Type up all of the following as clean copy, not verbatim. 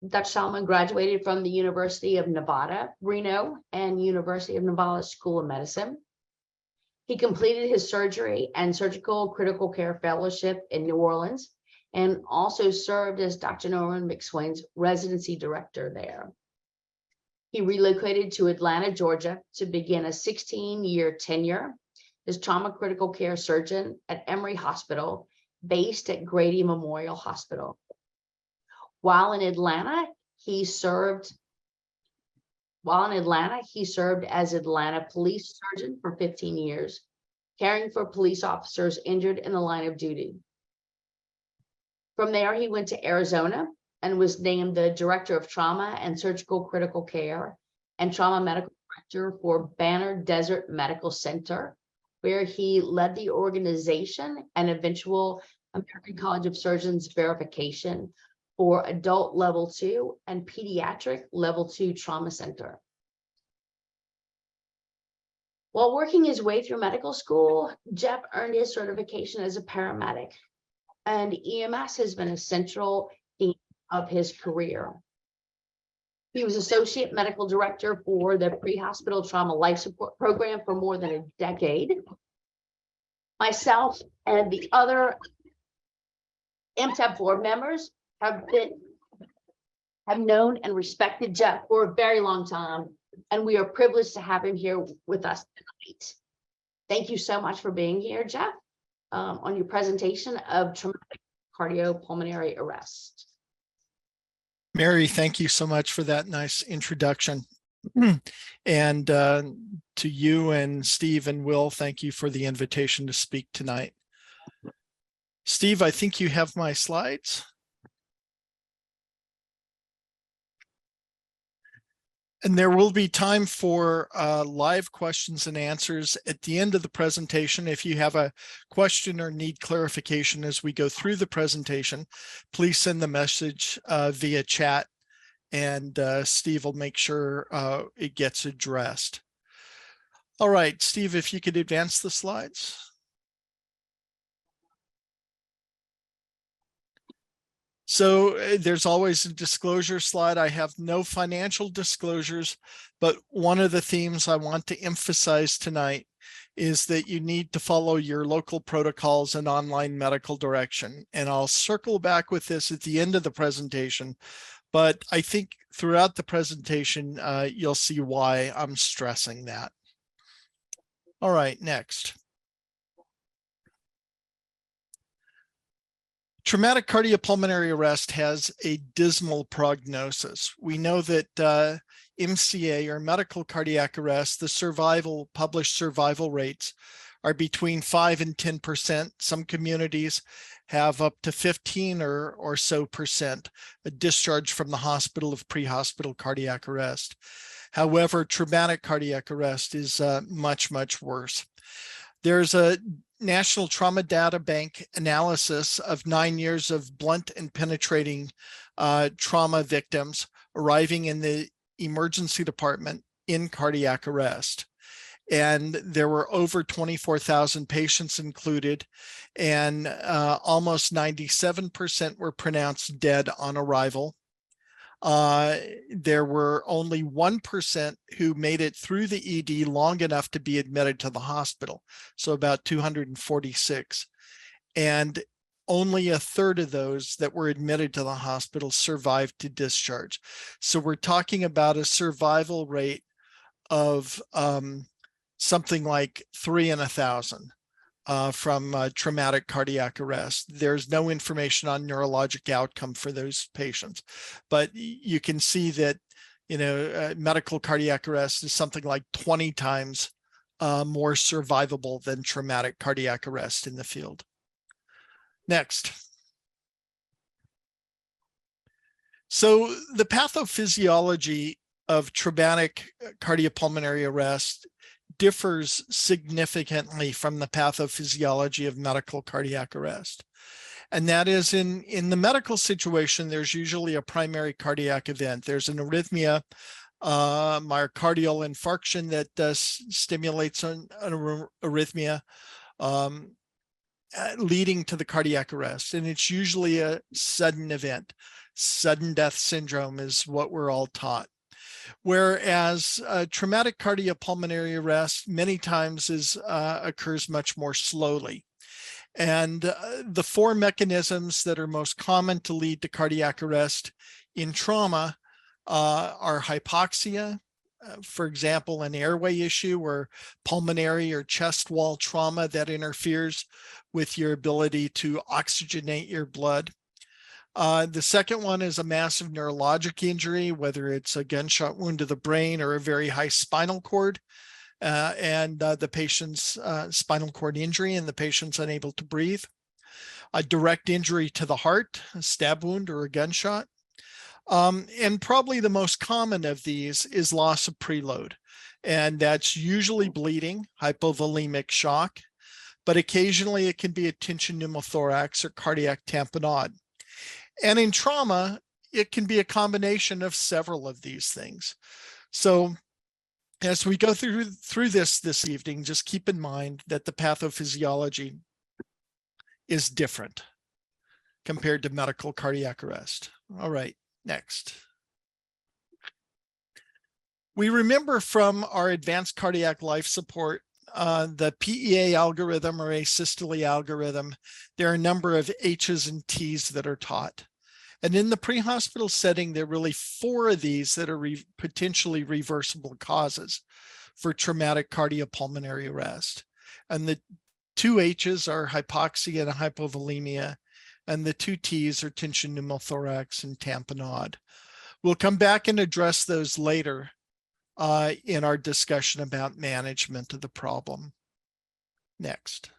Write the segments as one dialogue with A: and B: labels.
A: Dr. Salomone graduated from the University of Nevada, Reno, and University of Nevada School of Medicine. He completed his surgery and surgical critical care fellowship in New Orleans and also served as Dr. Norman McSwain's residency director there. He relocated to Atlanta, Georgia to begin a 16-year tenure as trauma critical care surgeon at Emory Hospital, based at Grady Memorial Hospital. While in Atlanta, he served as Atlanta police surgeon for 15 years, caring for police officers injured in the line of duty. From there, he went to Arizona and was named the Director of Trauma and Surgical Critical Care and Trauma Medical Director for Banner Desert Medical Center, where he led the organization and eventual American College of Surgeons verification for adult level 2 and pediatric level 2 trauma center. While working his way through medical school, Jeff earned his certification as a paramedic, and EMS has been a central theme of his career. He was associate medical director for the pre-hospital trauma life support program for more than a decade. Myself and the other MTEP board members have known and respected Jeff for a very long time, and we are privileged to have him here with us tonight. Thank you so much for being here, Jeff, on your presentation of traumatic cardiopulmonary arrest.
B: Mary, thank you so much for that nice introduction. And to you and Steve and Will, thank you for the invitation to speak tonight. Steve, I think you have my slides. And there will be time for live questions and answers at the end of the presentation. If you have a question or need clarification as we go through the presentation, please send the message via chat, and Steve will make sure it gets addressed. All right, Steve, if you could advance the slides. So there's always a disclosure slide. I have no financial disclosures, but one of the themes I want to emphasize tonight is that you need to follow your local protocols and online medical direction. And I'll circle back with this at the end of the presentation, but I think throughout the presentation, you'll see why I'm stressing that. All right, next. Traumatic cardiopulmonary arrest has a dismal prognosis. We know that MCA, or medical cardiac arrest, the published survival rates are between 5 and 10%. Some communities have up to 15 or so percent a discharge from the hospital of pre-hospital cardiac arrest. However, traumatic cardiac arrest is much, much worse. There's a National Trauma Data Bank analysis of 9 years of blunt and penetrating trauma victims arriving in the emergency department in cardiac arrest. And there were over 24,000 patients included, and almost 97% were pronounced dead on arrival. There were only 1% who made it through the ED long enough to be admitted to the hospital, so about 246. And only a third of those that were admitted to the hospital survived to discharge. So we're talking about a survival rate of something like 3 in 1,000 from traumatic cardiac arrest. There's no information on neurologic outcome for those patients, but you can see that, medical cardiac arrest is something like 20 times more survivable than traumatic cardiac arrest in the field. Next. So the pathophysiology of traumatic cardiopulmonary arrest differs significantly from the pathophysiology of medical cardiac arrest. And that is in the medical situation, there's usually a primary cardiac event. There's an arrhythmia, myocardial infarction that stimulates an arrhythmia leading to the cardiac arrest. And it's usually a sudden event. sudden death syndrome is what we're all taught. Whereas traumatic cardiopulmonary arrest many times occurs much more slowly. And the four mechanisms that are most common to lead to cardiac arrest in trauma are hypoxia, for example, an airway issue or pulmonary or chest wall trauma that interferes with your ability to oxygenate your blood. The second one is a massive neurologic injury, whether it's a gunshot wound to the brain or a very high spinal cord, and the patient's spinal cord injury and the patient's unable to breathe. A direct injury to the heart, a stab wound or a gunshot. And probably the most common of these is loss of preload. And that's usually bleeding, hypovolemic shock, but occasionally it can be a tension pneumothorax or cardiac tamponade. And in trauma, it can be a combination of several of these things. So as we go through this evening, just keep in mind that the pathophysiology is different compared to medical cardiac arrest. All right, next. We remember from our advanced cardiac life support, the PEA algorithm or asystole algorithm, there are a number of H's and T's that are taught. And in the pre-hospital setting, there are really four of these that are potentially reversible causes for traumatic cardiopulmonary arrest. And the two H's are hypoxia and hypovolemia, and the two T's are tension pneumothorax and tamponade. We'll come back and address those later in our discussion about management of the problem. Next.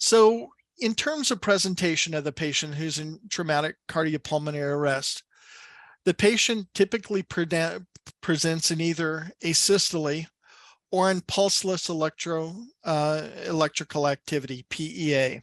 B: So in terms of presentation of the patient who's in traumatic cardiopulmonary arrest, the patient typically presents in either asystole or in pulseless electrical activity, PEA.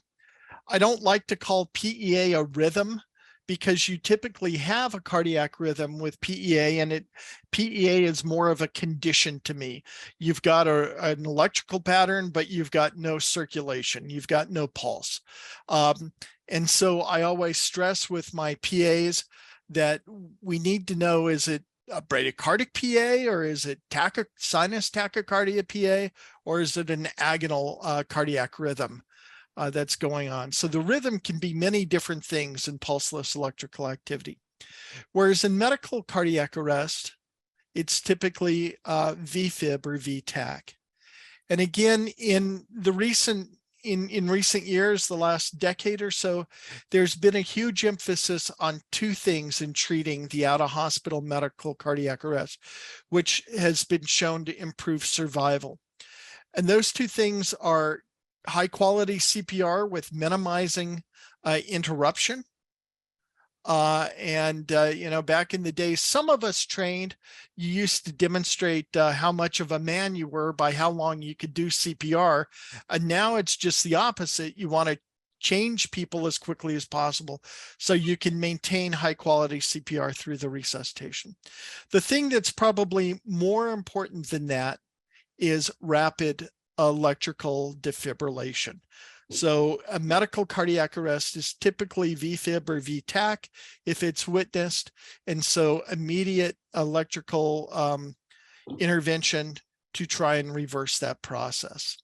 B: I don't like to call PEA a rhythm because you typically have a cardiac rhythm with PEA, and PEA is more of a condition to me. You've got an electrical pattern, but you've got no circulation. You've got no pulse. And so I always stress with my PAs that we need to know, is it a bradycardic PA, or is it sinus tachycardia PA, or is it an agonal cardiac rhythm that's going on? So the rhythm can be many different things in pulseless electrical activity. Whereas in medical cardiac arrest, it's typically VFib or VTAC. And again, in recent years, the last decade or so, there's been a huge emphasis on two things in treating the out-of-hospital medical cardiac arrest, which has been shown to improve survival. And those two things are high-quality CPR with minimizing interruption. Back in the day, some of us trained, you used to demonstrate how much of a man you were by how long you could do CPR. And now it's just the opposite. You want to change people as quickly as possible so you can maintain high quality CPR through the resuscitation. The thing that's probably more important than that is rapid electrical defibrillation. So a medical cardiac arrest is typically VFib or VTAC if it's witnessed. And so immediate electrical intervention to try and reverse that process.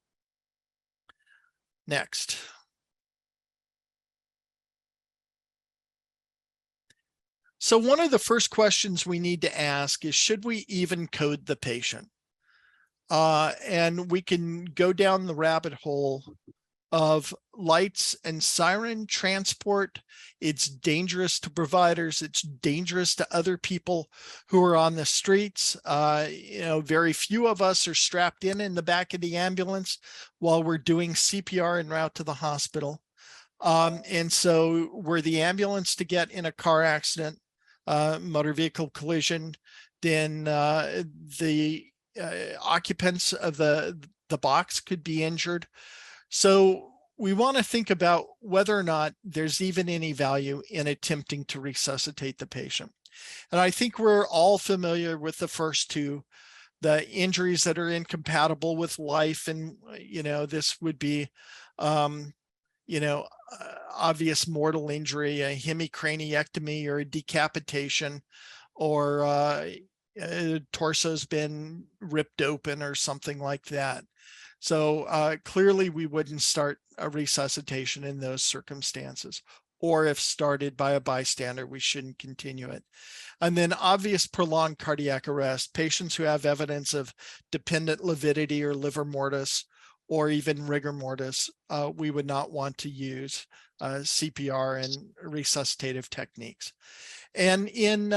B: Next. So one of the first questions we need to ask is, should we even code the patient? And we can go down the rabbit hole of lights and siren transport. It's dangerous to providers. It's dangerous to other people who are on the streets. Very few of us are strapped in the back of the ambulance while we're doing CPR en route to the hospital. And so were the ambulance to get in a car accident, motor vehicle collision, then the occupants of the box could be injured. So we want to think about whether or not there's even any value in attempting to resuscitate the patient. And I think we're all familiar with the first two, the injuries that are incompatible with life. And, this would be, obvious mortal injury, a hemicraniectomy or a decapitation, or torso's been ripped open or something like that. So clearly we wouldn't start a resuscitation in those circumstances, or if started by a bystander, we shouldn't continue it. And then obvious prolonged cardiac arrest, patients who have evidence of dependent lividity or livor mortis, or even rigor mortis, we would not want to use CPR and resuscitative techniques. And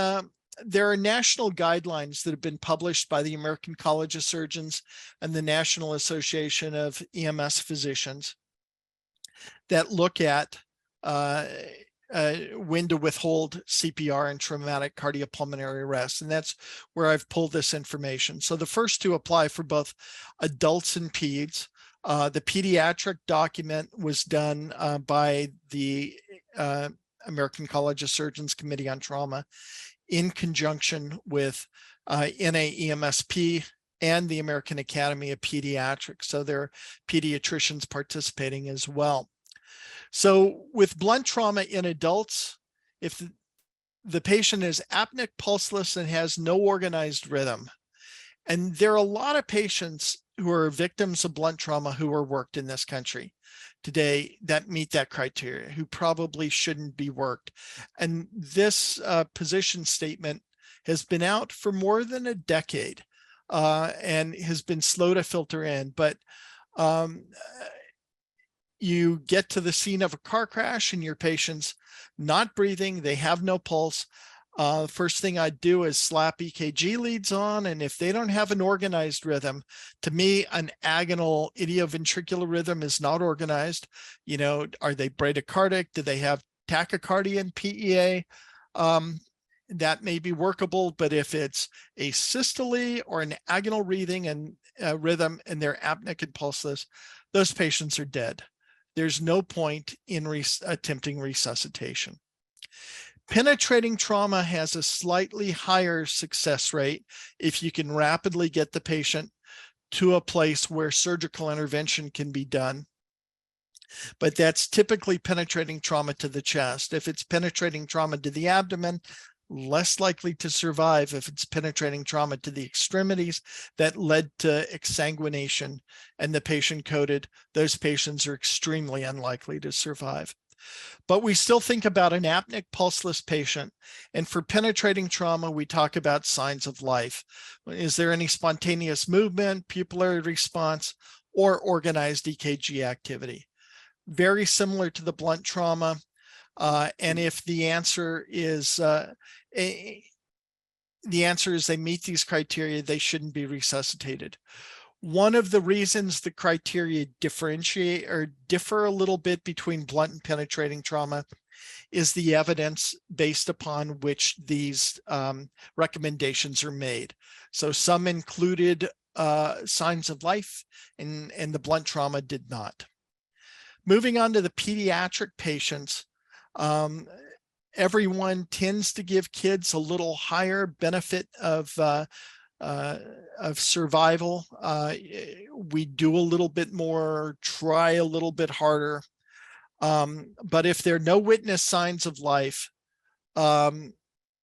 B: there are national guidelines that have been published by the American College of Surgeons and the National Association of EMS Physicians that look at when to withhold CPR in traumatic cardiopulmonary arrest. And that's where I've pulled this information. So the first two apply for both adults and peds. The pediatric document was done by the American College of Surgeons Committee on Trauma in conjunction with NAEMSP and the American Academy of Pediatrics. So there are pediatricians participating as well. So with blunt trauma in adults, if the patient is apneic, pulseless, and has no organized rhythm, and there are a lot of patients who are victims of blunt trauma who are worked in this country today that meet that criteria, who probably shouldn't be worked. And this position statement has been out for more than a decade and has been slow to filter in. But you get to the scene of a car crash and your patient's not breathing, they have no pulse. First thing I'd do is slap EKG leads on, and if they don't have an organized rhythm, to me, an agonal idioventricular rhythm is not organized. Are they bradycardic? Do they have tachycardia and PEA? That may be workable, but if it's a systole or an agonal breathing and rhythm and they're apneic and pulseless, those patients are dead. There's no point in attempting resuscitation. Penetrating trauma has a slightly higher success rate if you can rapidly get the patient to a place where surgical intervention can be done. But that's typically penetrating trauma to the chest. If it's penetrating trauma to the abdomen, less likely to survive. If it's penetrating trauma to the extremities that led to exsanguination and the patient coded, those patients are extremely unlikely to survive. But we still think about an apneic pulseless patient. And for penetrating trauma, we talk about signs of life. Is there any spontaneous movement, pupillary response, or organized EKG activity? Very similar to the blunt trauma. And if the answer is they meet these criteria, they shouldn't be resuscitated. One of the reasons the criteria differentiate or differ a little bit between blunt and penetrating trauma is the evidence based upon which these recommendations are made. So some included signs of life and the blunt trauma did not. Moving on to the pediatric patients, everyone tends to give kids a little higher benefit of survival. We do a little bit more, try a little bit harder. But if there are no witness signs of life and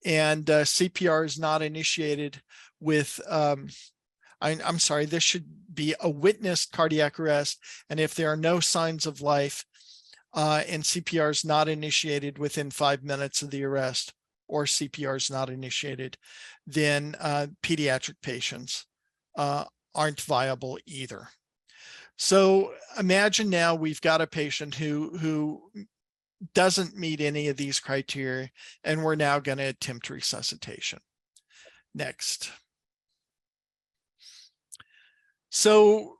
B: CPR is not initiated with, I'm sorry, this should be a witnessed cardiac arrest. And if there are no signs of life and CPR is not initiated within 5 minutes of the arrest, or CPR is not initiated, then pediatric patients aren't viable either. So imagine now we've got a patient who doesn't meet any of these criteria, and we're now going to attempt resuscitation. Next. So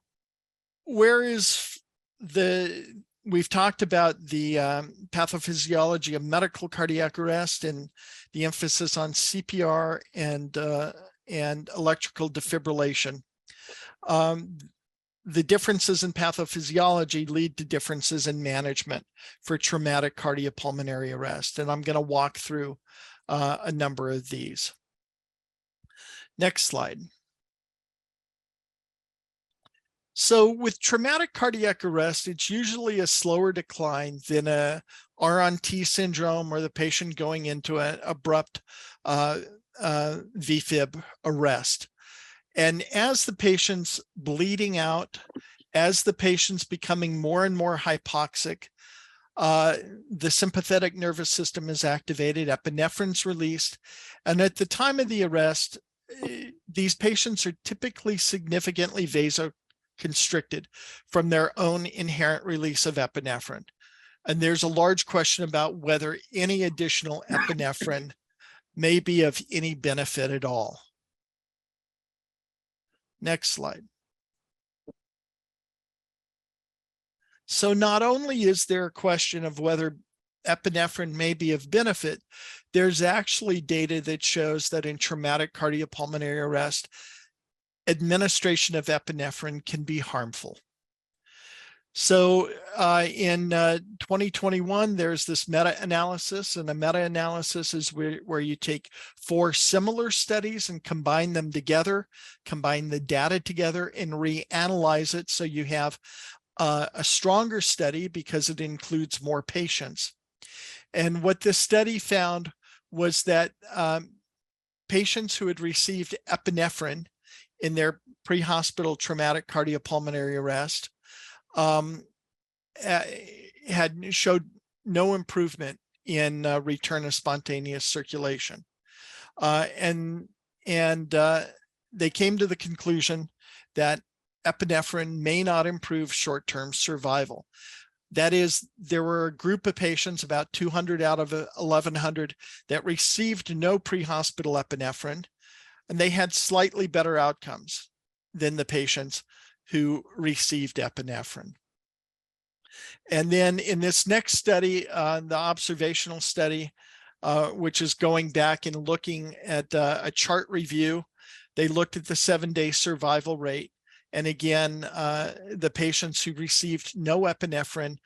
B: where is we've talked about the pathophysiology of medical cardiac arrest and the emphasis on CPR and electrical defibrillation. The differences in pathophysiology lead to differences in management for traumatic cardiopulmonary arrest. And I'm going to walk through a number of these. Next slide. So with traumatic cardiac arrest, it's usually a slower decline than a R-on-T syndrome or the patient going into an abrupt VFib arrest. And as the patient's bleeding out, as the patient's becoming more and more hypoxic, the sympathetic nervous system is activated, epinephrine's released, and at the time of the arrest, these patients are typically significantly vasoconstricted from their own inherent release of epinephrine. And there's a large question about whether any additional epinephrine may be of any benefit at all. Next slide. So not only is there a question of whether epinephrine may be of benefit, there's actually data that shows that in traumatic cardiopulmonary arrest, administration of epinephrine can be harmful. So in 2021, there's this meta-analysis, and a meta-analysis is where you take 4 similar studies and combine them together, combine the data together and reanalyze it so you have a stronger study because it includes more patients. And what this study found was that patients who had received epinephrine in their pre-hospital traumatic cardiopulmonary arrest had showed no improvement in return of spontaneous circulation. And they came to the conclusion that epinephrine may not improve short-term survival. That is, there were a group of patients, about 200 out of 1,100, that received no pre-hospital epinephrine, and they had slightly better outcomes than the patients who received epinephrine. And then in this next study, the observational study, which is going back and looking at a chart review, they looked at the 7-day survival rate. And again, the patients who received no epinephrine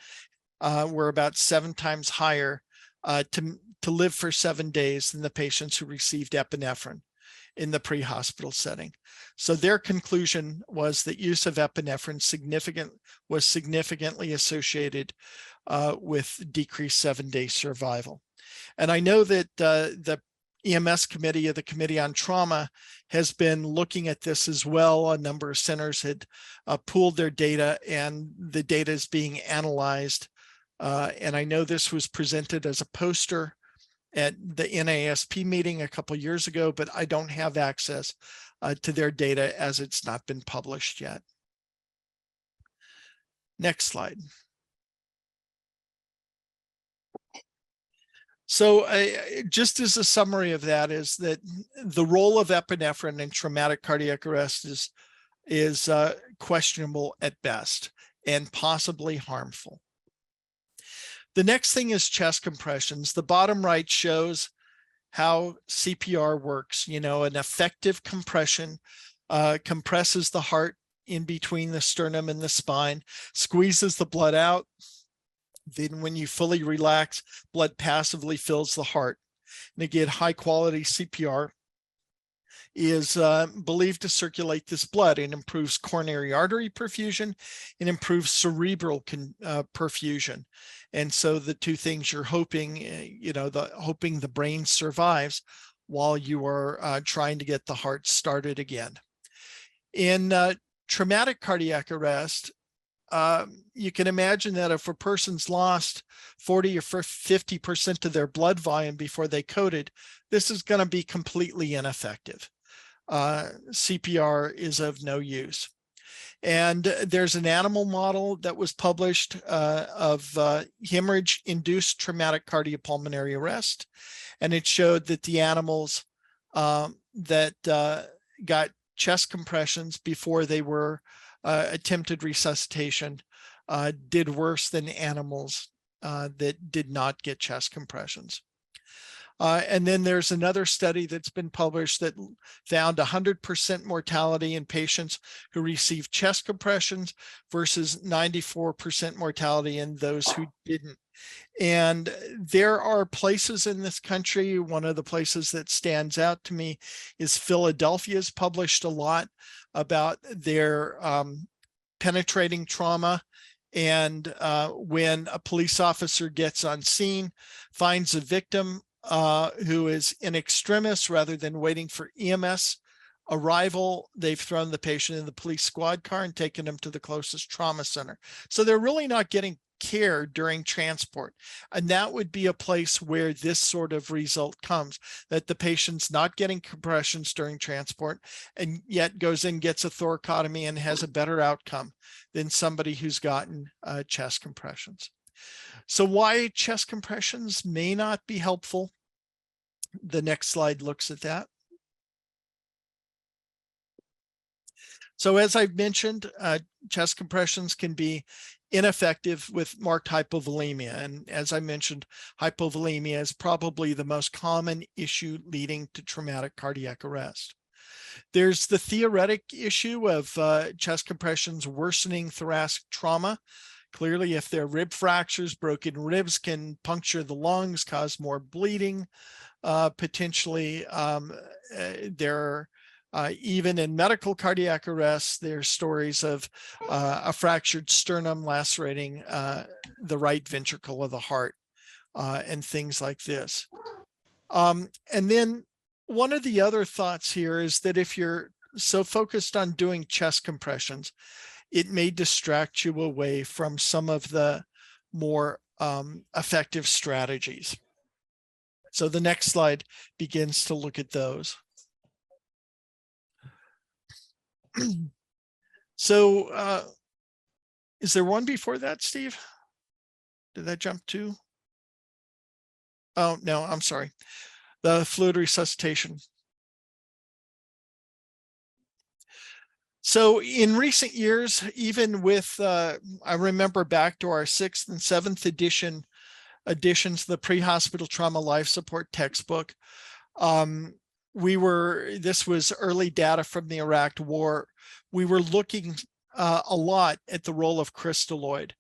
B: were about 7 times higher to live for 7 days than the patients who received epinephrine in the pre-hospital setting. So their conclusion was that use of epinephrine was significantly associated with decreased 7-day survival. And I know that the EMS committee of the Committee on Trauma has been looking at this as well. A number of centers had pooled their data, and the data is being analyzed. And I know this was presented as a poster at the NASP meeting a couple years ago, but I don't have access to their data as it's not been published yet. Next slide. So just as a summary of that is that the role of epinephrine in traumatic cardiac arrest is questionable at best and possibly harmful. The next thing is chest compressions. The bottom right shows how CPR works. You know, an effective compression compresses the heart in between the sternum and the spine, squeezes the blood out. Then when you fully relax, blood passively fills the heart. And again, high quality CPR is believed to circulate this blood and improves coronary artery perfusion and improves cerebral perfusion. And so the two things you're hoping, hoping the brain survives while you are trying to get the heart started again. In traumatic cardiac arrest, you can imagine that if a person's lost 40 or 50% of their blood volume before they coded, this is going to be completely ineffective. CPR is of no use. And there's an animal model that was published of hemorrhage-induced traumatic cardiopulmonary arrest. And it showed that the animals that got chest compressions before they were attempted resuscitation did worse than animals that did not get chest compressions. And then there's another study that's been published that found 100% mortality in patients who received chest compressions versus 94% mortality in those who didn't. And there are places in this country, one of the places that stands out to me is Philadelphia's published a lot about their penetrating trauma. And when a police officer gets on scene, finds a victim who is in extremis, rather than waiting for EMS arrival, they've thrown the patient in the police squad car and taken them to the closest trauma center. So they're really not getting care during transport. And that would be a place where this sort of result comes, that the patient's not getting compressions during transport and yet goes in, gets a thoracotomy, and has a better outcome than somebody who's gotten chest compressions. So why chest compressions may not be helpful? The next slide looks at that. So as I've mentioned, chest compressions can be ineffective with marked hypovolemia. And as I mentioned, hypovolemia is probably the most common issue leading to traumatic cardiac arrest. There's the theoretic issue of chest compressions worsening thoracic trauma. Clearly, if there are rib fractures, broken ribs can puncture the lungs, cause more bleeding. Potentially, even in medical cardiac arrests, there's stories of a fractured sternum lacerating the right ventricle of the heart and things like this. And then one of the other thoughts here is that if you're so focused on doing chest compressions, it may distract you away from some of the more effective strategies. So the next slide begins to look at those. So is there one before that, Steve? Did that jump to? Oh, no, I'm sorry. The fluid resuscitation. So in recent years, even with, I remember back to our 6th and 7th editions of the pre-hospital trauma life support textbook, this was early data from the Iraq War. We were looking a lot at the role of crystalloid.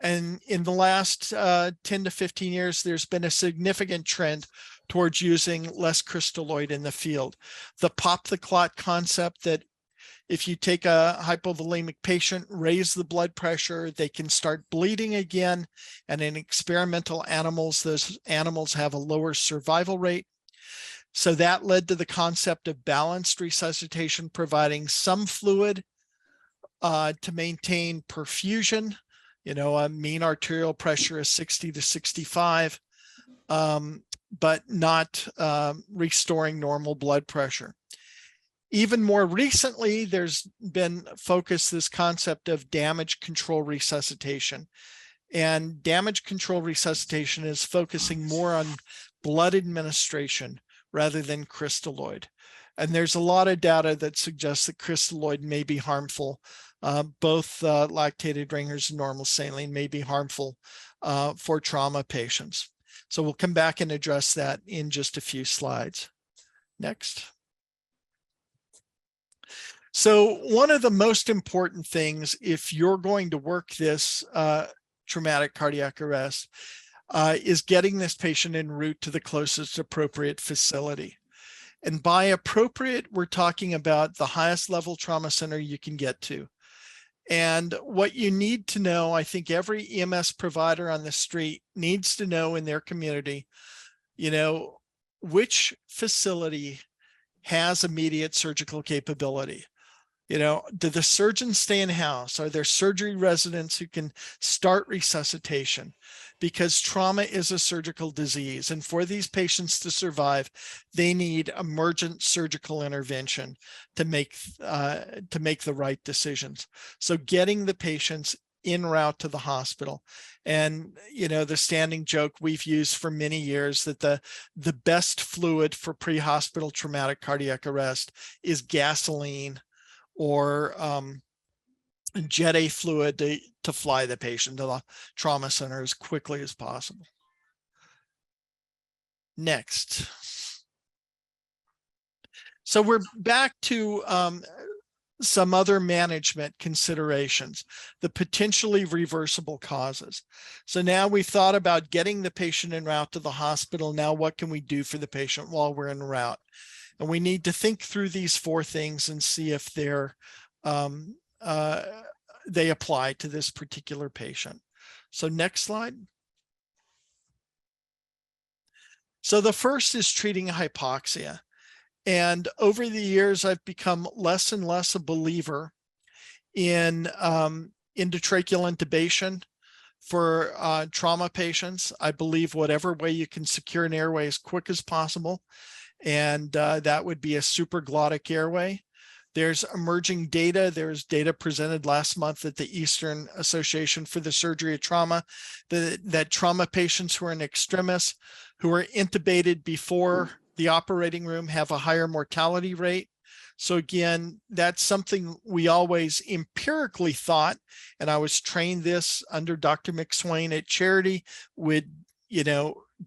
B: And in the last 10 to 15 years, there's been a significant trend towards using less crystalloid in the field. The pop the clot concept, that if you take a hypovolemic patient, raise the blood pressure, they can start bleeding again. And in experimental animals, those animals have a lower survival rate. So that led to the concept of balanced resuscitation, providing some fluid to maintain perfusion. You know, a mean arterial pressure is 60 to 65, but not restoring normal blood pressure. Even more recently, there's been this concept of damage control resuscitation. And damage control resuscitation is focusing more on blood administration rather than crystalloid. And there's a lot of data that suggests that crystalloid may be harmful. Both lactated ringers and normal saline may be harmful for trauma patients. So we'll come back and address that in just a few slides. Next. So one of the most important things, if you're going to work this traumatic cardiac arrest, is getting this patient en route to the closest appropriate facility. And by appropriate, we're talking about the highest level trauma center you can get to. And what you need to know, I think every EMS provider on the street needs to know in their community, you know, which facility has immediate surgical capability. You know, do the surgeons stay in house? Are there surgery residents who can start resuscitation? Because trauma is a surgical disease. And for these patients to survive, they need emergent surgical intervention to make the right decisions. So getting the patients en route to the hospital. And, you know, the standing joke we've used for many years that the best fluid for pre-hospital traumatic cardiac arrest is gasoline or Jet A fluid to fly the patient to the trauma center as quickly as possible. Next. So we're back to some other management considerations, the potentially reversible causes. So now we've thought about getting the patient en route to the hospital. Now what can we do for the patient while we're en route? And we need to think through these 4 things and see if they're they apply to this particular patient. So next slide. So the first is treating hypoxia. And over the years, I've become less and less a believer in endotracheal intubation for trauma patients. I believe whatever way you can secure an airway as quick as possible, and that would be a supraglottic airway. There's emerging data. There's data presented last month at the Eastern Association for the Surgery of Trauma that trauma patients who are in extremis, who are intubated before the operating room, have a higher mortality rate. So again, that's something we always empirically thought, and I was trained this under Dr. McSwain at Charity, would,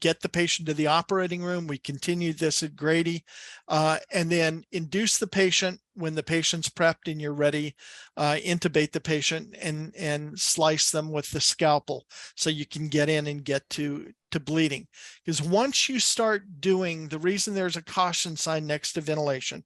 B: get the patient to the operating room. We continued this at Grady, and then induce the patient when the patient's prepped and you're ready, intubate the patient and slice them with the scalpel so you can get in and get to bleeding. Because once you start doing, the reason there's a caution sign next to ventilation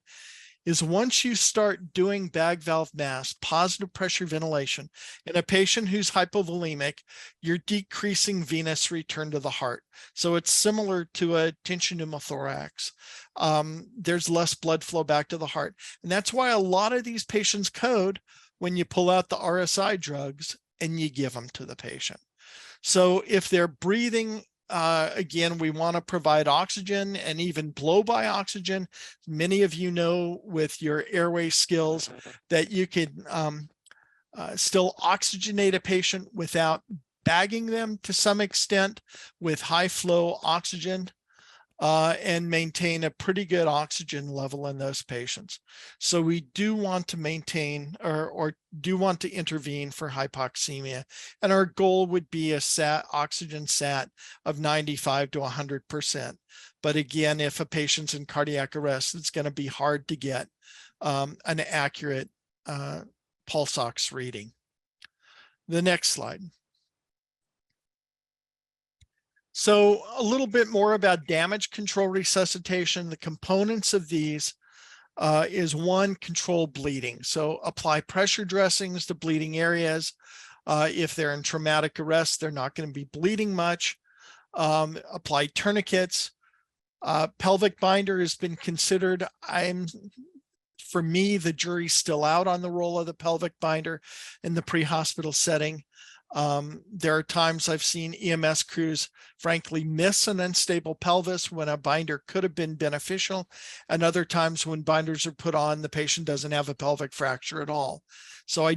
B: is once you start doing bag valve mask, positive pressure ventilation in a patient who's hypovolemic, you're decreasing venous return to the heart. So it's similar to a tension pneumothorax. There's less blood flow back to the heart. And that's why a lot of these patients code when you pull out the RSI drugs and you give them to the patient. So if they're breathing, again, we want to provide oxygen and even blow-by oxygen. Many of you know with your airway skills that you can still oxygenate a patient without bagging them to some extent with high flow oxygen, and maintain a pretty good oxygen level in those patients. So we do want to maintain or do want to intervene for hypoxemia. And our goal would be a oxygen sat of 95 to 100%. But again, if a patient's in cardiac arrest, it's going to be hard to get an accurate pulse ox reading. The next slide. So a little bit more about damage control resuscitation. The components of these is one, control bleeding. So apply pressure dressings to bleeding areas. If they're in traumatic arrest, they're not going to be bleeding much. Apply tourniquets. Pelvic binder has been considered. For me, the jury's still out on the role of the pelvic binder in the pre-hospital setting. There are times I've seen EMS crews, frankly, miss an unstable pelvis when a binder could have been beneficial, and other times when binders are put on, the patient doesn't have a pelvic fracture at all. So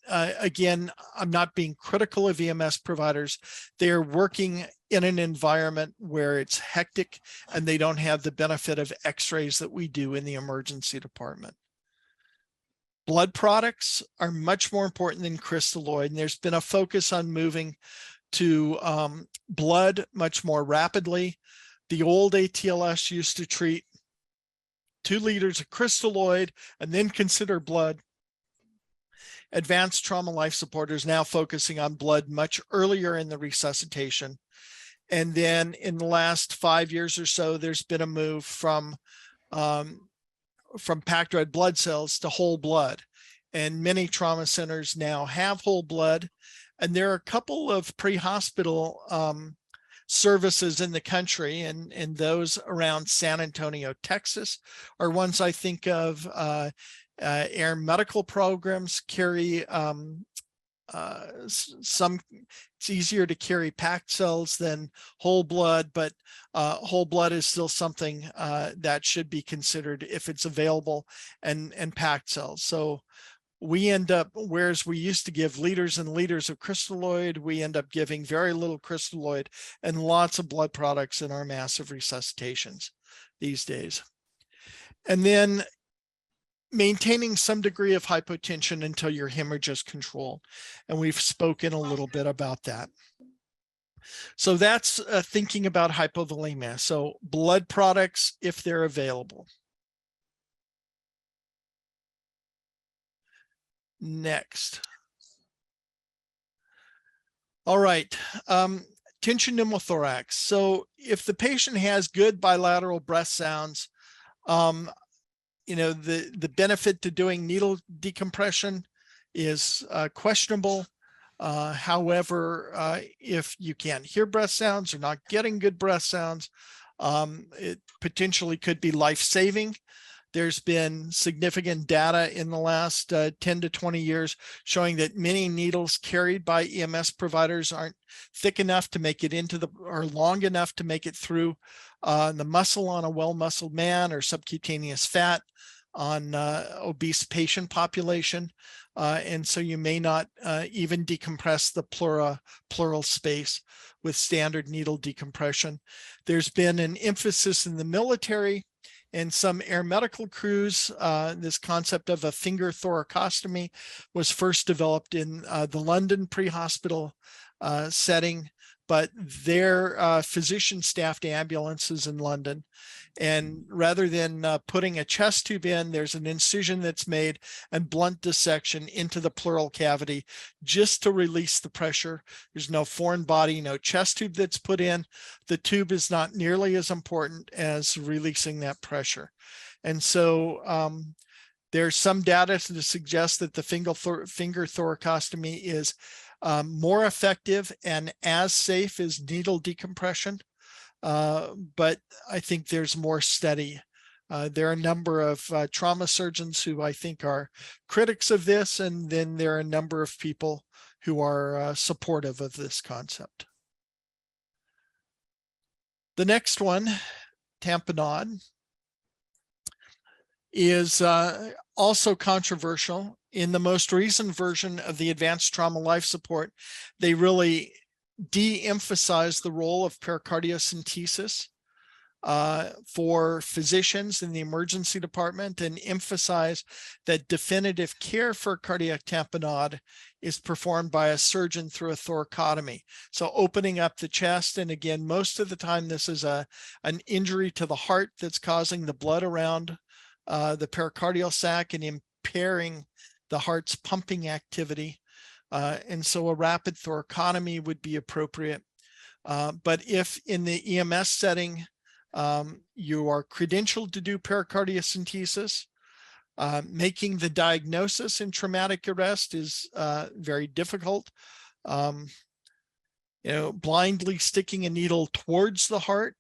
B: again, I'm not being critical of EMS providers. They're working in an environment where it's hectic and they don't have the benefit of x-rays that we do in the emergency department. Blood products are much more important than crystalloid, and there's been a focus on moving to blood much more rapidly. The old ATLS used to treat 2 liters of crystalloid and then consider blood. Advanced trauma life support is now focusing on blood much earlier in the resuscitation. And then in the last 5 years or so, there's been a move from packed red blood cells to whole blood. And many trauma centers now have whole blood. And there are a couple of pre-hospital services in the country, and those around San Antonio, Texas, are ones I think of. Air medical programs carry it's easier to carry packed cells than whole blood, but whole blood is still something that should be considered if it's available, and packed cells. So we end up, whereas we used to give liters and liters of crystalloid, we end up giving very little crystalloid and lots of blood products in our massive resuscitations these days. And then maintaining some degree of hypotension until your hemorrhage is controlled. And we've spoken a little bit about that. So that's thinking about hypovolemia. So blood products, if they're available. Next. All right. Tension pneumothorax. So if the patient has good bilateral breath sounds, the benefit to doing needle decompression is questionable. However, if you can't hear breath sounds or not getting good breath sounds, it potentially could be life-saving. There's been significant data in the last 10 to 20 years showing that many needles carried by EMS providers aren't thick enough to make it into or long enough to make it through the muscle on a well-muscled man, or subcutaneous fat on obese patient population. And so you may not even decompress the pleural space with standard needle decompression. There's been an emphasis in the military and some air medical crews. This concept of a finger thoracostomy was first developed in the London pre-hospital setting, but their physician-staffed ambulances in London. And rather than putting a chest tube in, there's an incision that's made and blunt dissection into the pleural cavity just to release the pressure. There's no foreign body, no chest tube that's put in. The tube is not nearly as important as releasing that pressure. And so there's some data to suggest that the finger thoracostomy is more effective and as safe as needle decompression. But I think there's more study. There are a number of trauma surgeons who I think are critics of this, and then there are a number of people who are supportive of this concept. The next one, tamponade, is also controversial. In the most recent version of the Advanced Trauma Life Support, they really de-emphasize the role of pericardiocentesis for physicians in the emergency department, and emphasize that definitive care for cardiac tamponade is performed by a surgeon through a thoracotomy. So opening up the chest, and again, most of the time this is an injury to the heart that's causing the blood around the pericardial sac and impairing the heart's pumping activity. And so a rapid thoracotomy would be appropriate. But if in the EMS setting, you are credentialed to do pericardiocentesis, making the diagnosis in traumatic arrest is very difficult. Blindly sticking a needle towards the heart,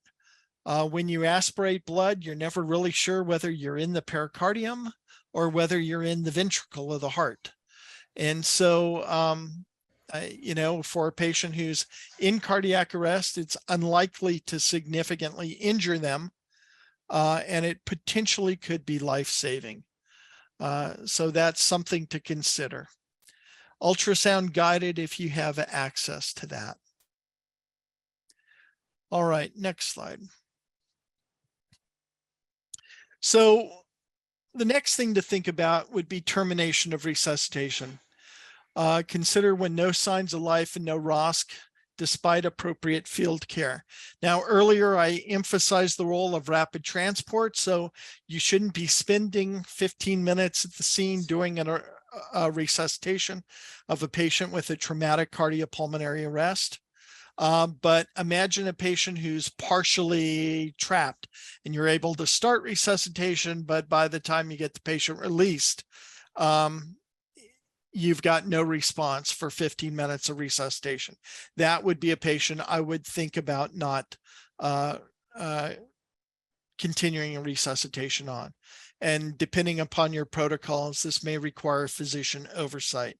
B: when you aspirate blood, you're never really sure whether you're in the pericardium or whether you're in the ventricle of the heart. And so, for a patient who's in cardiac arrest, it's unlikely to significantly injure them, and it potentially could be life-saving. So that's something to consider. Ultrasound guided if you have access to that. All right, next slide. So the next thing to think about would be termination of resuscitation. Consider when no signs of life and no ROSC, despite appropriate field care. Now, earlier I emphasized the role of rapid transport, so you shouldn't be spending 15 minutes at the scene doing a resuscitation of a patient with a traumatic cardiopulmonary arrest. But imagine a patient who's partially trapped and you're able to start resuscitation, but by the time you get the patient released, you've got no response for 15 minutes of resuscitation. That would be a patient I would think about not continuing a resuscitation on. And depending upon your protocols, this may require physician oversight.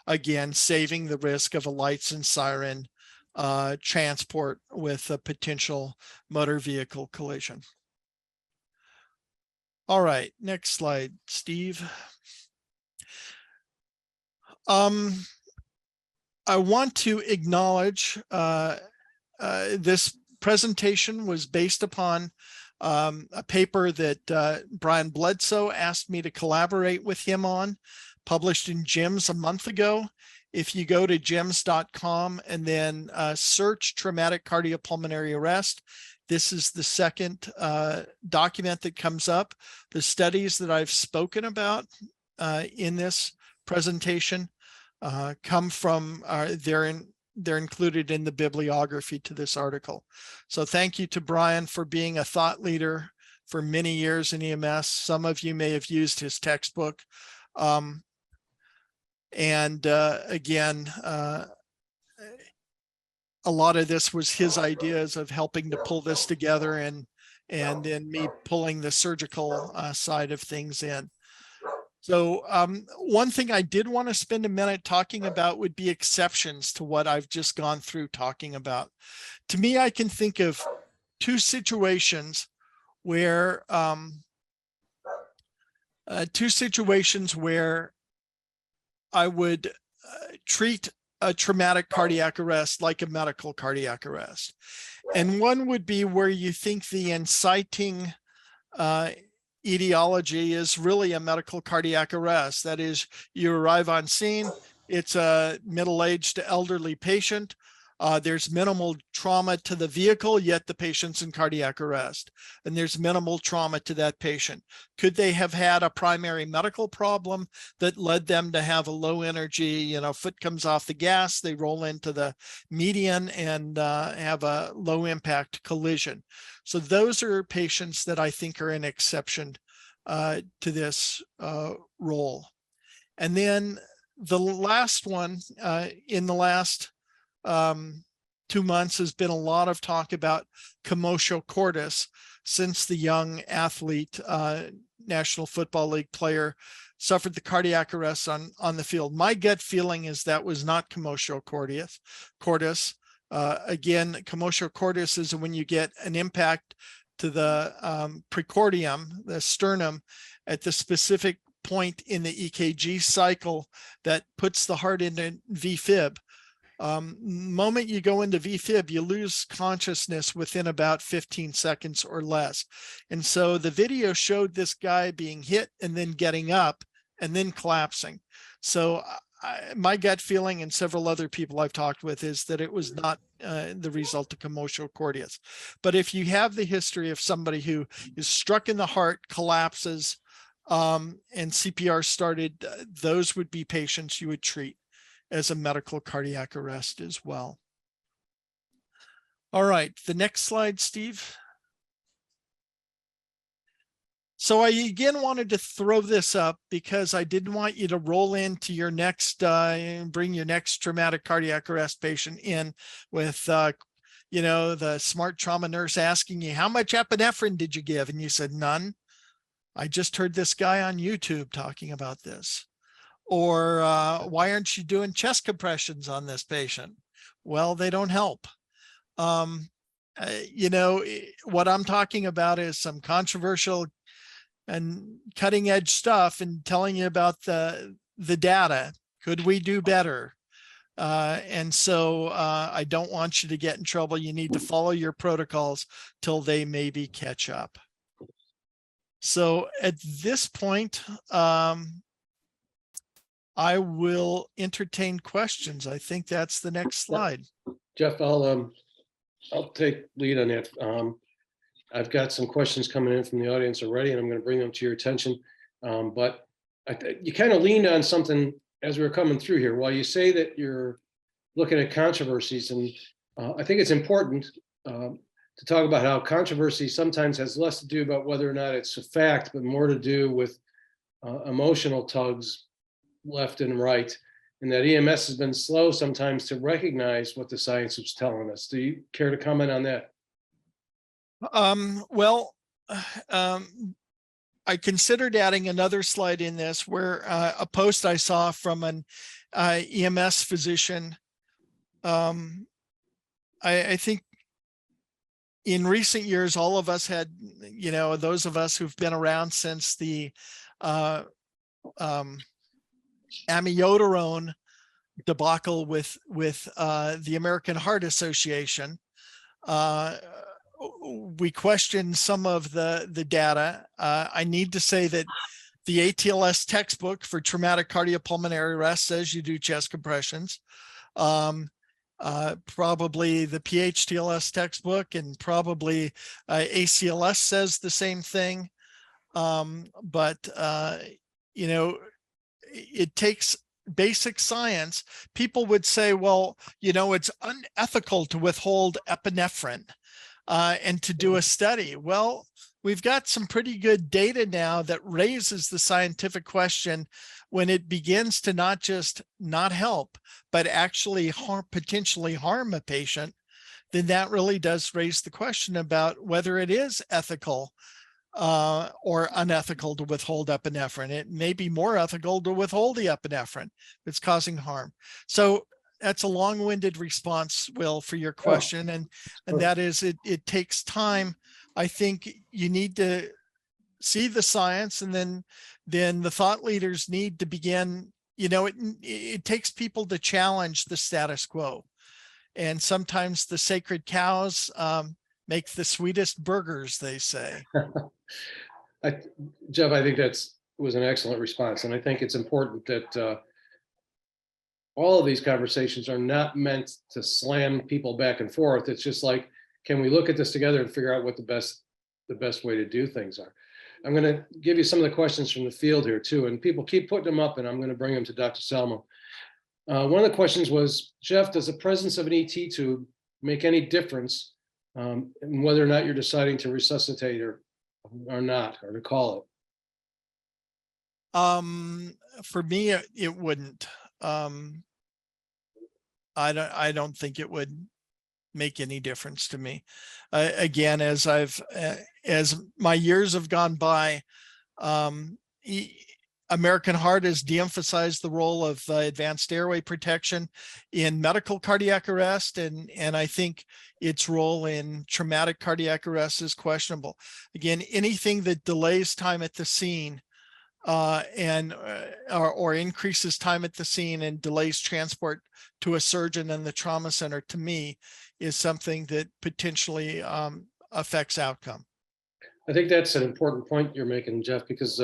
B: Again, saving the risk of a lights and siren transport with a potential motor vehicle collision. All right, next slide, Steve. I want to acknowledge this presentation was based upon a paper that Brian Bledsoe asked me to collaborate with him on, published in JIMS a month ago. If you go to jims.com and then search traumatic cardiopulmonary arrest, this is the second document that comes up. The studies that I've spoken about in this presentation come from, they're included in the bibliography to this article. So thank you to Brian for being a thought leader for many years in EMS. Some of you may have used his textbook. And again, a lot of this was his ideas of helping to pull this together, and then me pulling the surgical side of things in. So one thing I did want to spend a minute talking about would be exceptions to what I've just gone through talking about. To me, I can think of two situations where I would treat a traumatic cardiac arrest like a medical cardiac arrest. And one would be where you think the inciting etiology is really a medical cardiac arrest. That is, you arrive on scene, it's a middle-aged elderly patient. There's minimal trauma to the vehicle, yet the patient's in cardiac arrest, and there's minimal trauma to that patient. Could they have had a primary medical problem that led them to have a low energy, foot comes off the gas, they roll into the median and have a low impact collision? So those are patients that I think are an exception to this role. And then the last one in the last 2 months has been a lot of talk about commotio cordis, since the young athlete, National Football League player, suffered the cardiac arrest on the field. My gut feeling is that was not commotio cordis. Again, commotio cordis is when you get an impact to the precordium, the sternum, at the specific point in the EKG cycle that puts the heart into VFib. Moment you go into VFib, you lose consciousness within about 15 seconds or less. And so the video showed this guy being hit and then getting up and then collapsing. So my gut feeling, and several other people I've talked with, is that it was not the result of commotio cordis. But if you have the history of somebody who is struck in the heart, collapses, and CPR started, those would be patients you would treat as a medical cardiac arrest as well. All right, the next slide, Steve. So I again wanted to throw this up because I didn't want you to roll into your next, bring your next traumatic cardiac arrest patient in with, the smart trauma nurse asking you, how much epinephrine did you give? And you said, none. I just heard this guy on YouTube talking about this. Or why aren't you doing chest compressions on this patient? Well, they don't help. What I'm talking about is some controversial and cutting edge stuff, and telling you about the data. Could we do better? And so I don't want you to get in trouble. You need to follow your protocols till they maybe catch up. So at this point, I will entertain questions. I think that's the next slide.
C: Jeff, I'll take lead on that. I've got some questions coming in from the audience already, and I'm going to bring them to your attention. But you kind of leaned on something as we were coming through here. While you say that you're looking at controversies, and I think it's important to talk about how controversy sometimes has less to do about whether or not it's a fact, but more to do with emotional tugs left and right, and that EMS has been slow sometimes to recognize what the science was telling us. Do you care to comment on that?
B: I considered adding another slide in this, where a post I saw from an EMS physician. I think in recent years, all of us had, those of us who've been around since the amiodarone debacle with the American Heart Association. We questioned some of the data. I need to say that the ATLS textbook for traumatic cardiopulmonary arrest says you do chest compressions. Probably the PHTLS textbook and probably ACLS says the same thing. It takes basic science. People would say, well, it's unethical to withhold epinephrine and to do a study. Well, we've got some pretty good data now that raises the scientific question when it begins to not just not help, but actually potentially harm a patient, then that really does raise the question about whether it is ethical or unethical to withhold epinephrine. It may be more ethical to withhold the epinephrine if it's causing harm. So that's a long-winded response, Will, for your question. And that is, it takes time. I think you need to see the science, and then the thought leaders need to begin, it takes people to challenge the status quo. And sometimes the sacred cows make the sweetest burgers, they say.
C: Jeff, I think was an excellent response. And I think it's important that all of these conversations are not meant to slam people back and forth. It's just like, can we look at this together and figure out what the best way to do things are? I'm going to give you some of the questions from the field here too, and people keep putting them up, and I'm going to bring them to Dr. Salomone. One of the questions was, Jeff, does the presence of an ET tube make any difference in whether or not you're deciding to resuscitate or not, or to call
B: it? For me, it wouldn't. I don't think it would make any difference to me. Again, as my years have gone by, American Heart has de-emphasized the role of advanced airway protection in medical cardiac arrest, and I think its role in traumatic cardiac arrest is questionable. Again, anything that delays time at the scene or increases time at the scene and delays transport to a surgeon in the trauma center, to me, is something that potentially affects outcome.
C: I think that's an important point you're making, Jeff, because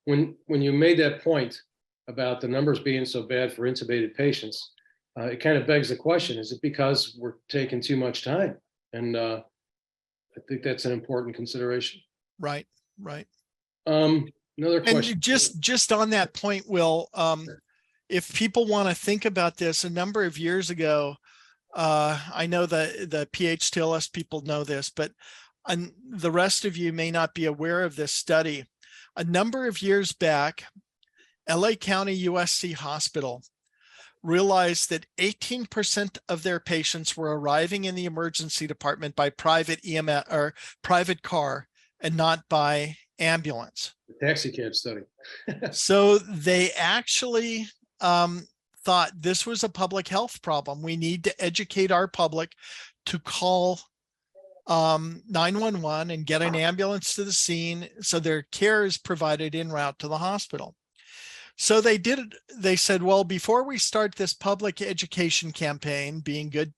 C: when you made that point about the numbers being so bad for intubated patients, it kind of begs the question, is it because we're taking too much time? And I think that's an important consideration.
B: Right.
C: Another question.
B: And just on that point, Will, if people want to think about this, a number of years ago, I know the PH-TLS people know this, but the rest of you may not be aware of this study. A number of years back, LA County USC Hospital realized that 18% of their patients were arriving in the emergency department by private EMS or private car and not by ambulance.
C: The taxi cab study.
B: So they actually thought this was a public health problem. We need to educate our public to call 911 and get an ambulance to the scene so their care is provided en route to the hospital. So they said, well, before we start this public education campaign, being good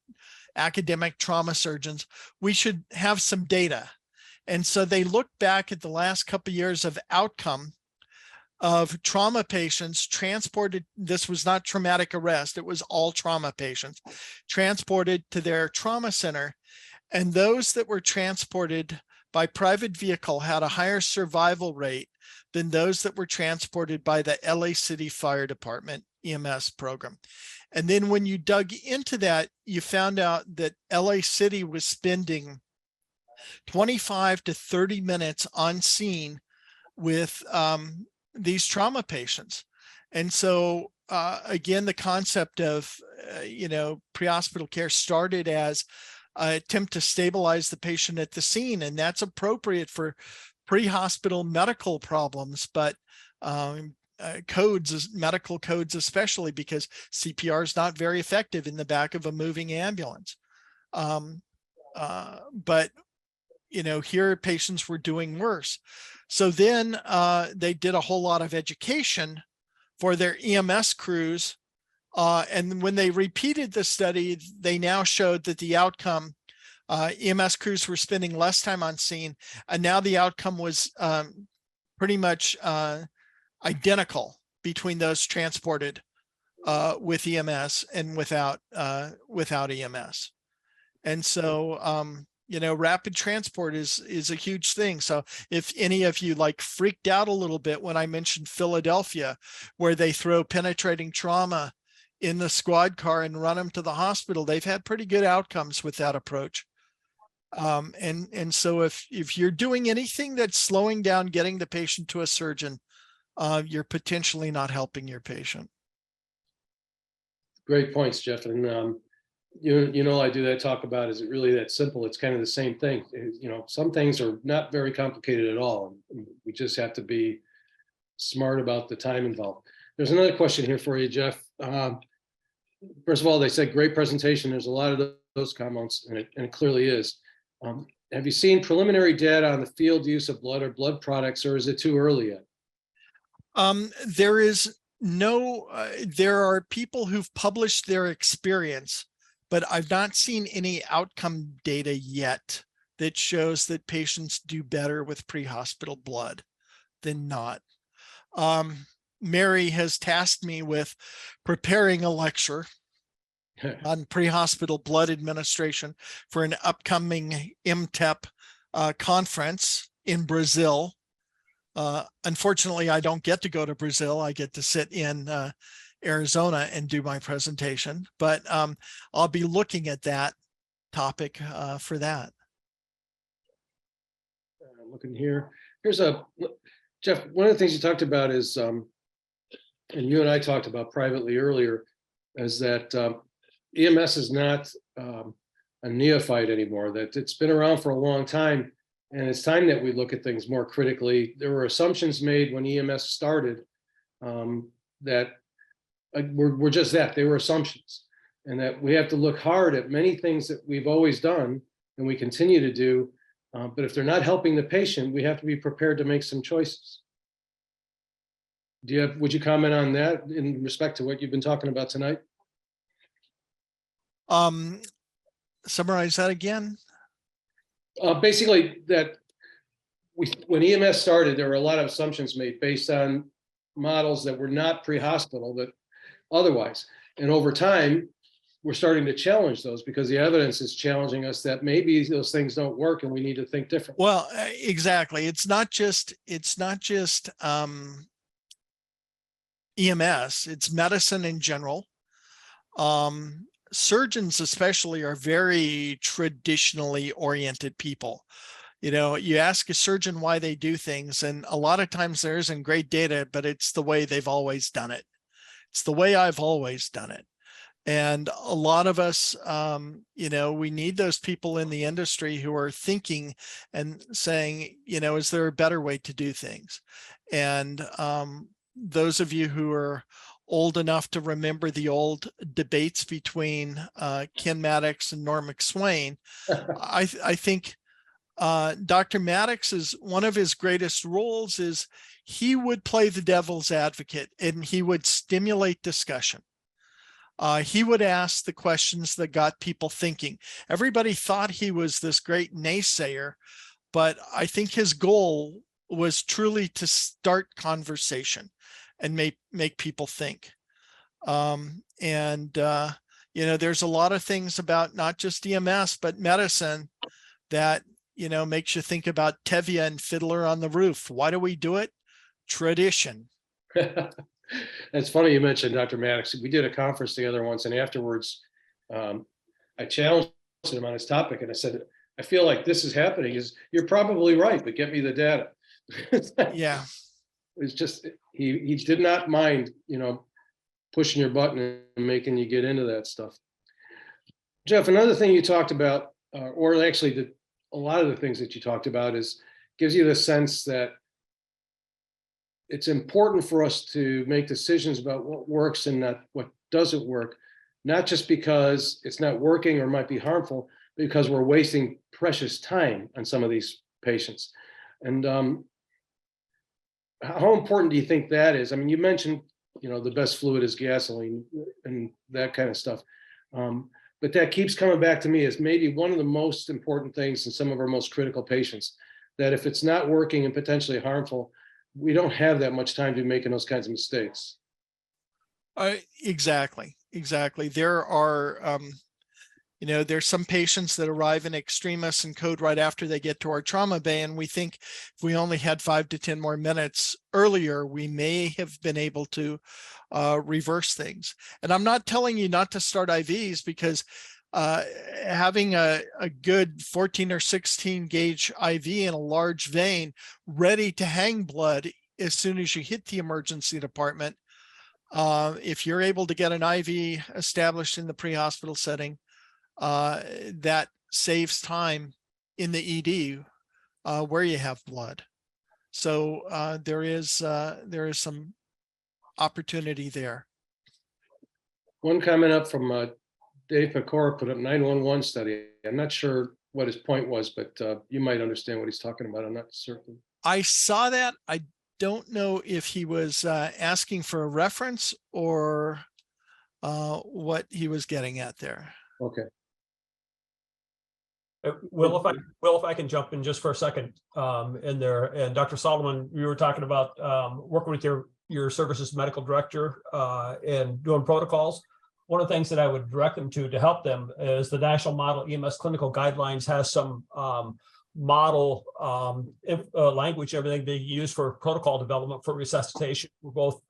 B: academic trauma surgeons, we should have some data. And so they looked back at the last couple of years of outcome of trauma patients transported. This was not traumatic arrest. It was all trauma patients transported to their trauma center. And those that were transported by private vehicle had a higher survival rate than those that were transported by the LA City Fire Department EMS program. And then when you dug into that, you found out that LA City was spending 25 to 30 minutes on scene with these trauma patients. And so again, the concept of, pre-hospital care started as an attempt to stabilize the patient at the scene. And that's appropriate for pre-hospital medical problems, but medical codes, especially because CPR is not very effective in the back of a moving ambulance. But here patients were doing worse. So then they did a whole lot of education for their EMS crews. And when they repeated the study, they now showed that the outcome, EMS crews were spending less time on scene, and now the outcome was pretty much identical between those transported with EMS and without EMS. And so, rapid transport is a huge thing. So if any of you freaked out a little bit when I mentioned Philadelphia, where they throw penetrating trauma in the squad car and run them to the hospital, they've had pretty good outcomes with that approach. And so if you're doing anything that's slowing down getting the patient to a surgeon, you're potentially not helping your patient.
C: Great points, Jeff. And I do that talk about, is it really that simple? It's kind of the same thing. Some things are not very complicated at all. We just have to be smart about the time involved. There's another question here for you, Jeff. First of all, they said great presentation. There's a lot of those comments, and it clearly is. Have you seen preliminary data on the field use of blood or blood products, or is it too early yet?
B: There is no, there are people who've published their experience, but I've not seen any outcome data yet that shows that patients do better with pre-hospital blood than not. Mary has tasked me with preparing a lecture on pre-hospital blood administration for an upcoming MTEP conference in Brazil. Unfortunately, I don't get to go to Brazil. I get to sit in Arizona and do my presentation, but I'll be looking at that topic for that.
C: Looking here. Jeff, one of the things you talked about is, and you and I talked about privately earlier, is that EMS is not a neophyte anymore, that it's been around for a long time. And it's time that we look at things more critically. There were assumptions made when EMS started that were just that, they were assumptions. And that we have to look hard at many things that we've always done and we continue to do. But if they're not helping the patient, we have to be prepared to make some choices. Would you comment on that in respect to what you've been talking about tonight?
B: Summarize that again.
C: Basically, that when EMS started, there were a lot of assumptions made based on models that were not pre-hospital, but otherwise. And over time, we're starting to challenge those because the evidence is challenging us that maybe those things don't work and we need to think differently.
B: Well, exactly. It's not just EMS, it's medicine in general. Surgeons especially are very traditionally oriented people. You ask a surgeon why they do things, and a lot of times there isn't great data, but it's the way they've always done it. It's the way I've always done it. And a lot of us, we need those people in the industry who are thinking and saying, is there a better way to do things? And those of you who are old enough to remember the old debates between Ken Maddox and Norm McSwain, I think Dr. Maddox, is one of his greatest roles is he would play the devil's advocate and he would stimulate discussion. He would ask the questions that got people thinking. Everybody thought he was this great naysayer, but I think his goal was truly to start conversation and make people think. There's a lot of things about not just EMS, but medicine that, makes you think about Tevye and Fiddler on the Roof. Why do we do it? Tradition.
C: It's funny you mentioned Dr. Maddox. We did a conference together once, and afterwards, I challenged him on his topic, and I said, I feel like this is happening. You're probably right, but get me the data.
B: Yeah.
C: It's just, he did not mind, pushing your button and making you get into that stuff. Jeff, another thing you talked about, or actually a lot of the things that you talked about, gives you the sense that it's important for us to make decisions about what works and not what doesn't work, not just because it's not working or might be harmful, but because we're wasting precious time on some of these patients. And how important do you think that is? I mean, you mentioned, the best fluid is gasoline and that kind of stuff. But that keeps coming back to me as maybe one of the most important things in some of our most critical patients, that if it's not working and potentially harmful, we don't have that much time to be making those kinds of mistakes.
B: Exactly. There are, there's some patients that arrive in extremis and code right after they get to our trauma bay. And we think if we only had 5 to 10 more minutes earlier, we may have been able to reverse things. And I'm not telling you not to start IVs, because having a good 14 or 16 gauge IV in a large vein ready to hang blood as soon as you hit the emergency department. If you're able to get an IV established in the pre-hospital setting, that saves time in the ED where you have blood. So there is some opportunity there.
C: One comment up from Dave Pecora put up 911 study. I'm not sure what his point was, but you might understand what he's talking about. I'm not certain.
B: I saw that. I don't know if he was asking for a reference or what he was getting at there.
C: Okay.
D: Will, if I can jump in just for a second in there, and Dr. Salomone, you were talking about working with your services medical director and doing protocols. One of the things that I would direct them to help them is the National Model EMS Clinical Guidelines has some model language, everything they use for protocol development for resuscitation for both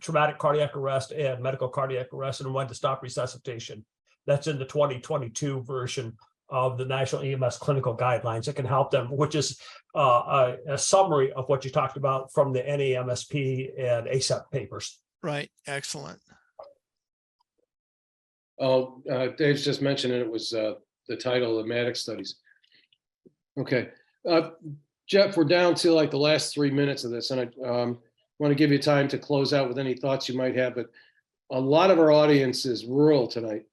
D: traumatic cardiac arrest and medical cardiac arrest, and when to stop resuscitation. That's in the 2022 version of the National EMS Clinical Guidelines. It can help them, which is a summary of what you talked about from the NAMSP and ACEP papers.
B: Right. Excellent.
C: Oh, Dave's just mentioned it was the title of the MADIC studies. Okay. Jeff, we're down to like the last 3 minutes of this, and I want to give you time to close out with any thoughts you might have, but a lot of our audience is rural tonight.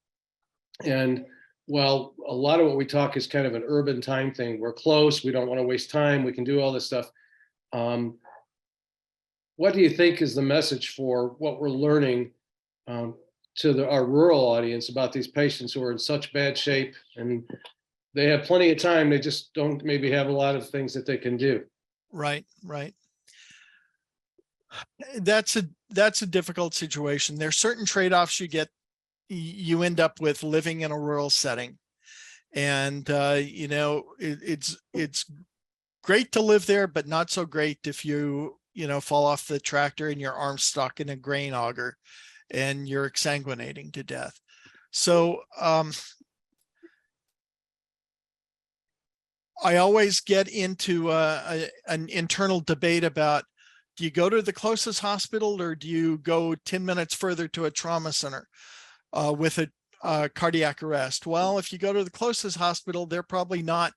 C: And while a lot of what we talk is kind of an urban time thing, we're close, we don't want to waste time, we can do all this stuff. What do you think is the message for what we're learning to our rural audience about these patients who are in such bad shape and they have plenty of time, they just don't maybe have a lot of things that they can do?
B: Right, right. That's a difficult situation. There's certain trade-offs you end up with living in a rural setting. And it's great to live there, but not so great if you fall off the tractor and your arm's stuck in a grain auger and you're exsanguinating to death. So I always get into an internal debate about, do you go to the closest hospital or do you go 10 minutes further to a trauma center with a cardiac arrest? Well, if you go to the closest hospital, they're probably not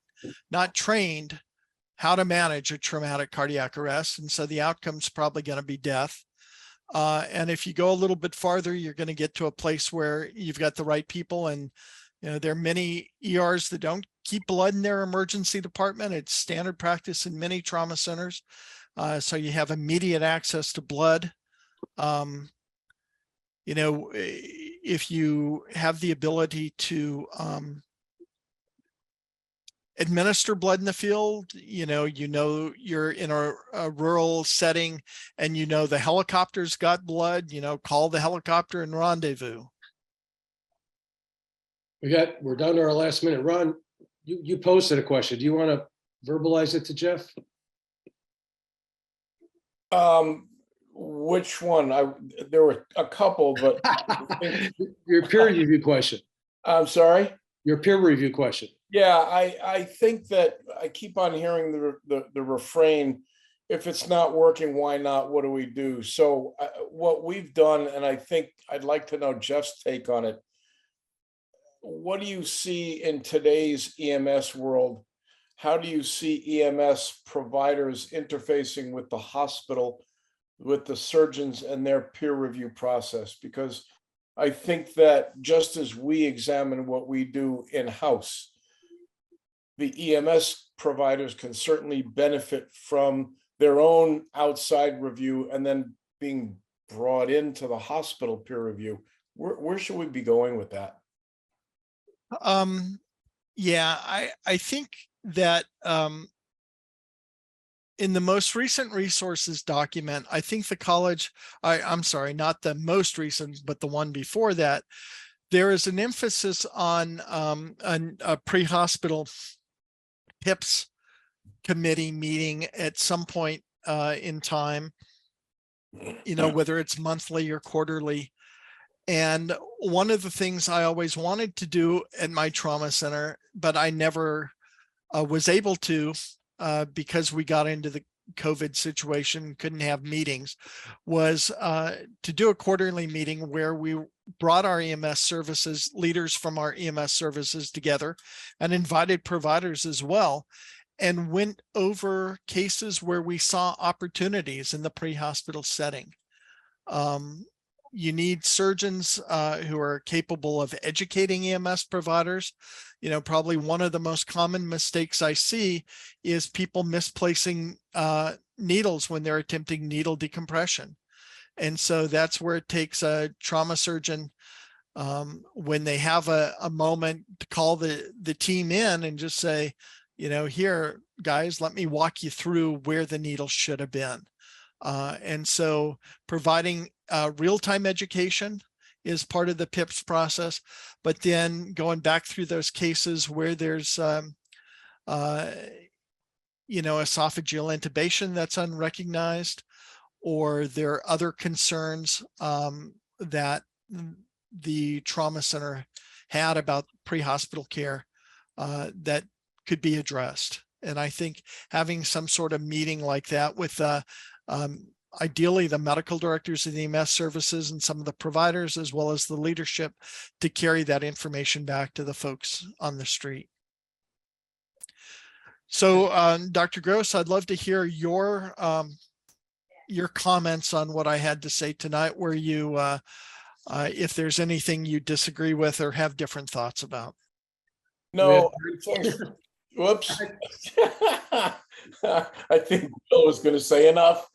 B: trained how to manage a traumatic cardiac arrest. And so the outcome's probably going to be death. And if you go a little bit farther, you're going to get to a place where you've got the right people. And there are many ERs that don't keep blood in their emergency department. It's standard practice in many trauma centers. So you have immediate access to blood. If you have the ability to administer blood in the field, you're in a rural setting and the helicopter's got blood, call the helicopter and rendezvous.
C: We're down to our last minute. Ron, you posted a question. Do you want to verbalize it to Jeff?
E: Which one? There were a couple, but
C: Your peer review question.
E: I'm sorry.
C: Your peer review question.
E: Yeah, I think that I keep on hearing the refrain, if it's not working, why not? What do we do? So what we've done, and I think I'd like to know Jeff's take on it. What do you see in today's EMS world? How do you see EMS providers interfacing with the hospital, with the surgeons and their peer review process? Because I think that just as we examine what we do in-house, the EMS providers can certainly benefit from their own outside review and then being brought into the hospital peer review. Where should we be going with that?
B: Yeah, I think that in the most recent resources document, I think the college, I'm sorry, not the most recent, but the one before that, there is an emphasis on a pre-hospital PIPS committee meeting at some point in time, whether it's monthly or quarterly. And one of the things I always wanted to do at my trauma center, but I never was able to because we got into the COVID situation, couldn't have meetings, was to do a quarterly meeting where we brought our EMS services, leaders from our EMS services together, and invited providers as well, and went over cases where we saw opportunities in the pre-hospital setting. You need surgeons who are capable of educating EMS providers. You know, probably one of the most common mistakes I see is people misplacing needles when they're attempting needle decompression. And so that's where it takes a trauma surgeon when they have a moment to call the team in and just say, you know, here, guys, let me walk you through where the needle should have been. And so providing real-time education is part of the PIPS process, but then going back through those cases where there's, you know, esophageal intubation that's unrecognized, or there are other concerns that the trauma center had about pre-hospital care that could be addressed. And I think having some sort of meeting like that with ideally the medical directors of the EMS services and some of the providers, as well as the leadership, to carry that information back to the folks on the street. So Dr. Gross, I'd love to hear your comments on what I had to say tonight, where you, if there's anything you disagree with or have different thoughts about.
E: No, thanks. Whoops. I think Bill was going to say enough.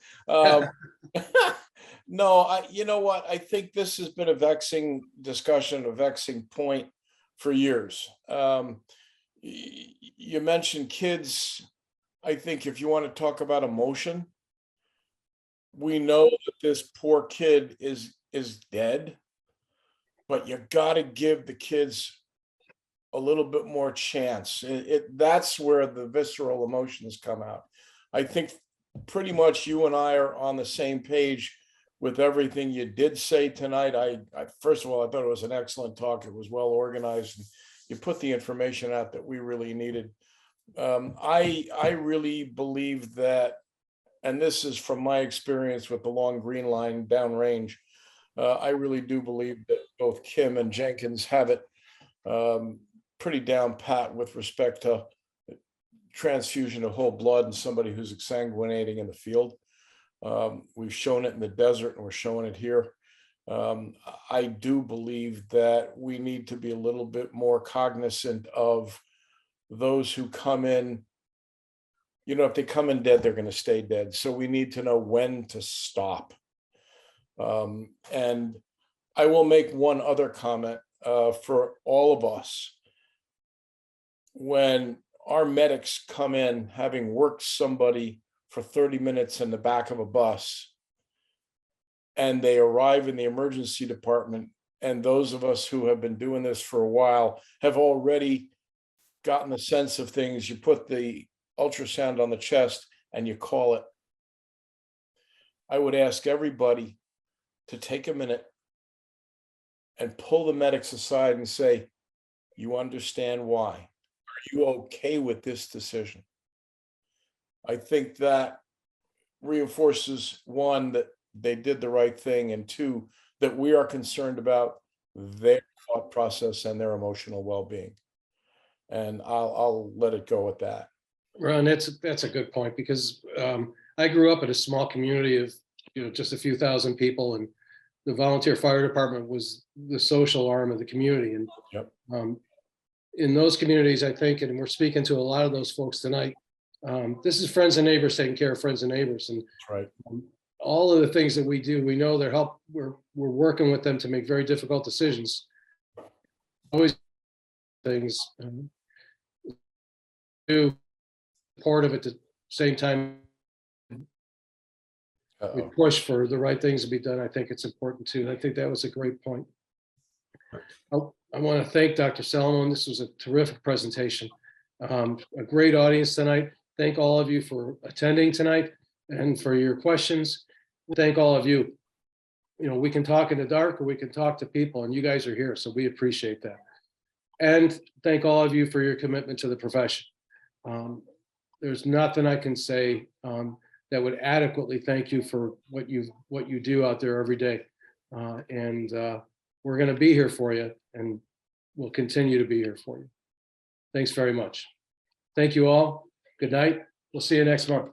E: No, you know what? I think this has been a vexing discussion, a vexing point for years. You mentioned kids. I think if you want to talk about emotion, we know that this poor kid is dead, but you got to give the kids a little bit more chance. That's where the visceral emotions come out. I think pretty much you and I are on the same page with everything you did say tonight. I first of all, I thought it was an excellent talk. It was well organized. You put the information out that we really needed. I really believe that, and this is from my experience with the Long Green Line downrange, I really do believe that both Kim and Jenkins have it pretty down pat with respect to transfusion of whole blood in somebody who's exsanguinating in the field. We've shown it in the desert and we're showing it here. I do believe that we need to be a little bit more cognizant of those who come in. You know, if they come in dead, they're going to stay dead. So we need to know when to stop. And I will make one other comment for all of us. When our medics come in, having worked somebody for 30 minutes in the back of a bus, and they arrive in the emergency department, and those of us who have been doing this for a while have already gotten the sense of things. You put the ultrasound on the chest and you call it. I would ask everybody to take a minute and pull the medics aside and say, you understand why? Are you okay with this decision? I think that reinforces, one, that they did the right thing, and two, that we are concerned about their thought process and their emotional well-being. And I'll let it go at that.
C: Ron, that's a good point, because I grew up in a small community of, you know, just a few thousand people, and the volunteer fire department was the social arm of the community. And
E: Yep.
C: In those communities, I think, and we're speaking to a lot of those folks tonight, this is friends and neighbors taking care of friends and neighbors. And
E: That's right.
C: All of the things that we do, we know they're we're working with them to make very difficult decisions. Always things do part of it at the same time. We push for the right things to be done. I think it's important too. I think that was a great point. I want to thank Dr. Salomone. This was a terrific presentation. A great audience tonight. Thank all of you for attending tonight and for your questions. Thank all of you we can talk in the dark or we can talk to people, and you guys are here, so we appreciate that. And thank all of you for your commitment to the profession. There's nothing I can say that would adequately thank you for what you do out there every day. And we're going to be here for you, and we'll continue to be here for you. Thanks very much. Thank you all. Good night. We'll see you next month.